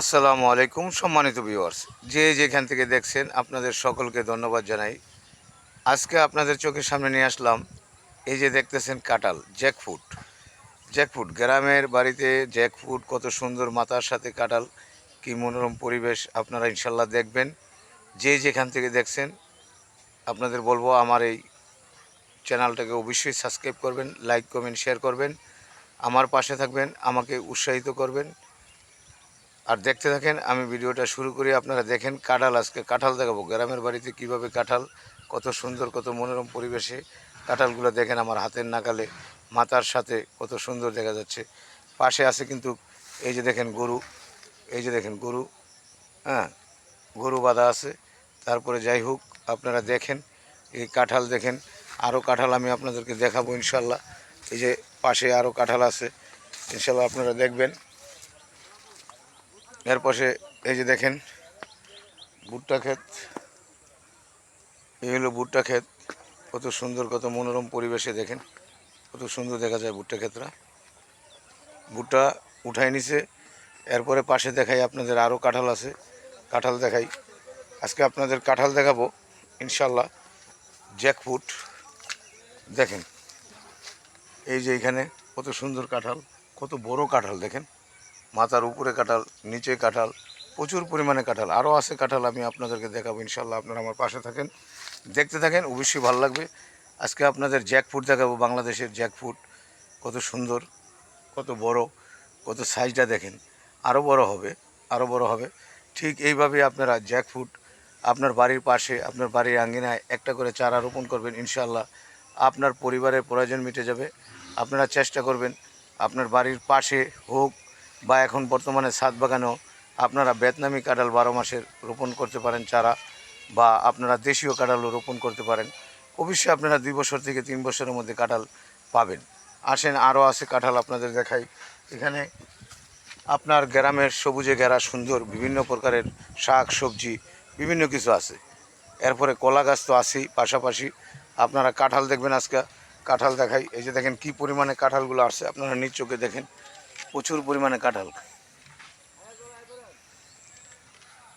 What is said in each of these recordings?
আসসালামু আলাইকুম সম্মানিত ভিউয়ার্স, যে যেখান থেকে দেখছেন আপনাদের সকলকে ধন্যবাদ জানাই। আজকে আপনাদের চোখের সামনে নিয়ে আসলাম এই যে দেখতেছেন কাঁঠাল, জ্যাকফ্রুট। জ্যাকফ্রুট গ্রামের বাড়িতে জ্যাকফ্রুট কত সুন্দর, মাথার সাথে কাঁঠাল, কি মনোরম পরিবেশ। আপনারা ইনশাল্লাহ দেখবেন। যে যেখান থেকে দেখছেন আপনাদের বলবো আমার এই চ্যানেলটাকে অবশ্যই সাবস্ক্রাইব করবেন, লাইক কমেন্ট শেয়ার করবেন, আমার পাশে থাকবেন, আমাকে উৎসাহিত করবেন। আর দেখতে থাকেন, আমি ভিডিওটা শুরু করি, আপনারা দেখেন। কাঁঠাল, আজকে কাঁঠাল দেখাবো গ্রামের বাড়িতে কিভাবে কাঁঠাল, কত সুন্দর, কত মনোরম পরিবেশে কাঁঠালগুলো দেখেন আমার হাতের নাগালে, মাথার সাথে কত সুন্দর দেখা যাচ্ছে। পাশে আছে কিন্তু এই যে দেখেন গরু, এই যে দেখেন গরু, হ্যাঁ, গরু বাঁধা আছে। তারপরে যাই হোক, আপনারা দেখেন এই কাঁঠাল দেখেন। আরও কাঁঠাল আমি আপনাদেরকে দেখাবো ইনশাল্লাহ। এই যে পাশে আরও কাঁঠাল আছে, ইনশাল্লাহ আপনারা দেখবেন। এর পাশে এই যে দেখেন ভুট্টা ক্ষেত, এই হলো ভুট্টা ক্ষেত। কত সুন্দর, কত মনোরম পরিবেশে দেখেন কত সুন্দর দেখা যায় ভুট্টা ক্ষেতরা। ভুট্টা উঠাই নিছে। এরপরে পাশে দেখাই আপনাদের আরও কাঁঠাল আছে, কাঁঠাল দেখাই। আজকে আপনাদের কাঁঠাল দেখাবো ইনশাল্লাহ। জ্যাকফ্রুট দেখেন, এই যে এখানে কত সুন্দর কাঁঠাল, কত বড় কাঁঠাল দেখেন। মাথার উপরে কাঁঠাল, নিচে কাঁঠাল, প্রচুর পরিমাণে কাঁঠাল। আরও আছে কাঁঠাল, আমি আপনাদেরকে দেখাবো ইনশাল্লাহ। আপনারা আমার পাশে থাকেন, দেখতে থাকেন, অবশ্যই ভালো লাগবে। আজকে আপনাদের জ্যাকফ্রুট দেখাবো, বাংলাদেশের জ্যাকফ্রুট। কত সুন্দর, কত বড়, কত সাইজটা দেখেন। আরও বড় হবে, আরও বড় হবে। ঠিক এইভাবে আপনারা জ্যাকফ্রুট আপনার বাড়ির পাশে, আপনার বাড়ির আঙ্গিনায় একটা করে চারা রোপণ করবেন ইনশাল্লাহ। আপনার পরিবারের প্রয়োজন মিটে যাবে। আপনারা চেষ্টা করবেন আপনার বাড়ির পাশে হোক বা এখন বর্তমানে ছাদ বাগানেও আপনারা ভিয়েতনামি কাঁঠাল 12 মাসের রোপণ করতে পারেন চারা, বা আপনারা দেশীয় কাঁঠালও রোপণ করতে পারেন। অবশ্যই আপনারা 2 বছর থেকে 3 বছরের মধ্যে কাঁঠাল পাবেন। আসেন, আরও আছে কাঁঠাল আপনাদের দেখাই। এখানে আপনার গ্রামের সবুজে ঘেরা সুন্দর বিভিন্ন প্রকারের শাক সবজি বিভিন্ন কিছু আছে। এরপরে কলা গাছ তো আছেই পাশাপাশি। আপনারা কাঁঠাল দেখবেন, আজকে কাঁঠাল দেখাই। এই যে দেখেন কী পরিমাণে কাঁঠালগুলো আসছে, আপনারা নিজ চোখে দেখেন, প্রচুর পরিমাণে কাঁঠাল।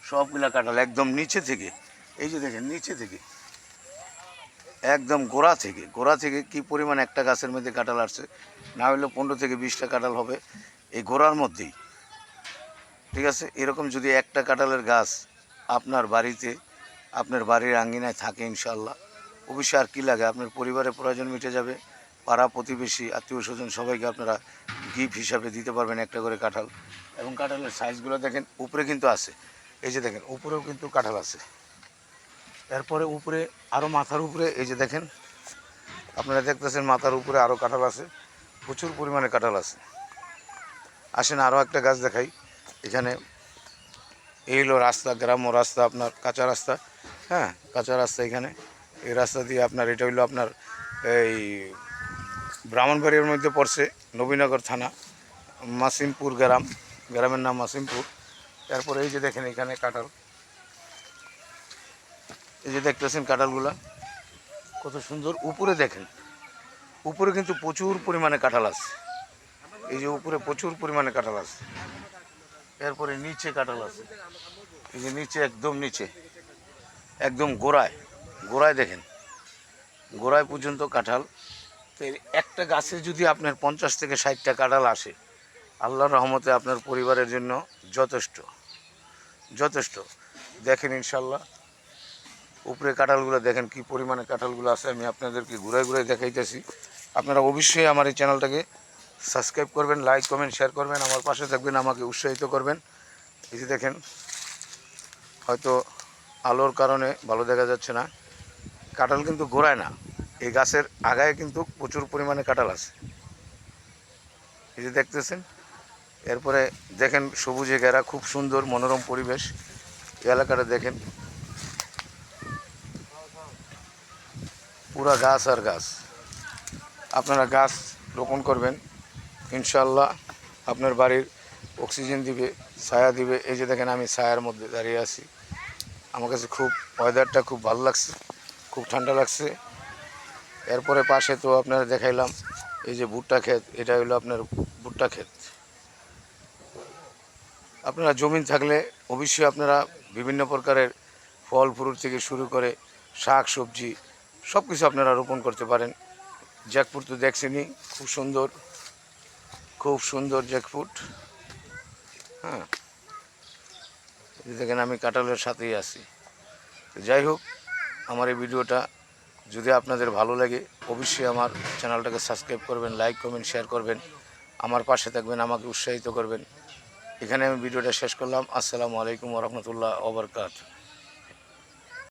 সবগুলা কাঁঠাল একদম নিচে থেকে, এই যে দেখেন নিচে থেকে, একদম গোড়া থেকে কি পরিমাণ একটা গাছের মধ্যে কাঁঠাল আসছে। না হলেও 15 থেকে 20টা কাঁঠাল হবে এই গোড়ার মধ্যেই। ঠিক আছে, এরকম যদি একটা কাঁঠালের গাছ আপনার বাড়িতে, আপনার বাড়ির আঙ্গিনায় থাকে ইনশাল্লাহ, অবশ্যই আর কী লাগে, আপনার পরিবারের প্রয়োজন মিটে যাবে। পাড়া প্রতিবেশী আত্মীয় স্বজন সবাইকে আপনারা গিফট হিসাবে দিতে পারবেন একটা করে কাঁঠাল। এবং কাঁঠালের সাইজগুলো দেখেন, উপরে কিন্তু আছে, এই যে দেখেন উপরেও কিন্তু কাঁঠাল আছে। এরপরে উপরে আরও মাথার উপরে এই যে দেখেন, আপনারা দেখতেছেন মাথার উপরে আরও কাঁঠাল আছে, প্রচুর পরিমাণে কাঁঠাল আছে। আসেন আরও একটা গাছ দেখাই। এখানে এই হলো রাস্তা, গ্রাম্য রাস্তা, আপনার কাঁচা রাস্তা, হ্যাঁ, কাঁচা রাস্তা। এখানে এই রাস্তা দিয়ে আপনার, এটা হইলো আপনার এই ব্রাহ্মণবাড়িয়ার মধ্যে পড়ছে, নবীনগর থানা, মাসিমপুর গ্রাম, গ্রামের নাম মাসিমপুর। তারপরে এই যে দেখেন এখানে কাঁঠাল, এই যে দেখতেছেন কাঁঠালগুলা কত সুন্দর। উপরে দেখেন, উপরে কিন্তু প্রচুর পরিমাণে কাঁঠাল আছে, এই যে উপরে প্রচুর পরিমাণে কাঁঠাল আছে। এরপরে নিচে কাঁঠাল আছে, এই যে নিচে, একদম নিচে, একদম গোড়ায়, গোড়ায় দেখেন, গোড়ায় পর্যন্ত কাঁঠাল। তো একটা গাছে যদি আপনার 50 থেকে 60টা কাঁঠাল আসে, আল্লাহর রহমতে আপনার পরিবারের জন্য যথেষ্ট, যথেষ্ট। দেখেন ইনশাল্লাহ উপরে কাঁঠালগুলো দেখেন কি পরিমাণে কাঁঠালগুলো আছে। আমি আপনাদেরকে ঘুরাই ঘুরাই দেখাইতেছি। আপনারা অবশ্যই আমার এই চ্যানেলটাকে সাবস্ক্রাইব করবেন, লাইক কমেন্ট শেয়ার করবেন, আমার পাশে থাকবেন, আমাকে উৎসাহিত করবেন। এই যে দেখেন, হয়তো আলোর কারণে ভালো দেখা যাচ্ছে না, কাঁঠাল কিন্তু গোড়ায় না, এই গাছের আগায় কিন্তু প্রচুর পরিমাণে কাঁঠাল আছে, এই যে দেখতেছেন। এরপরে দেখেন সবুজে ঘেরা খুব সুন্দর মনোরম পরিবেশ। এই এলাকাটা দেখেন, পুরা গাছ আর গাছ। আপনারা গাছ রোপণ করবেন ইনশাল্লাহ, আপনার বাড়ির অক্সিজেন দিবে, ছায়া দিবে। এই যে দেখেন আমি ছায়ার মধ্যে দাঁড়িয়ে আছি, আমার কাছে খুব ওয়েদারটা খুব ভালো লাগছে, খুব ঠান্ডা লাগছে। এরপরে পাশে তো আপনারা দেখাইলাম এই যে ভুট্টা ক্ষেত, এটা হলো আপনার ভুট্টা ক্ষেত। আপনারা জমিন থাকলে অবশ্যই আপনারা বিভিন্ন প্রকারের ফল ফ্রুট থেকে শুরু করে শাক সবজি সব কিছু আপনারা রোপণ করতে পারেন। জ্যাকফ্রুট তো দেখছেনই, খুব সুন্দর জ্যাকফ্রুট। হ্যাঁ, এই দেখেন আমি কাঁঠালের সাথেই আছি। তো যাই হোক, আমার এই ভিডিওটা যদি আপনাদের ভালো লাগে অবশ্যই আমার চ্যানেলটাকে সাবস্ক্রাইব করবেন, লাইক কমেন্ট শেয়ার করবেন, আমার পাশে থাকবেন, আমাকে উৎসাহিত করবেন। এখানে আমি ভিডিওটা শেষ করলাম। আসসালামু আলাইকুম ওয়া রাহমাতুল্লাহি ওয়া বারাকাতুহু।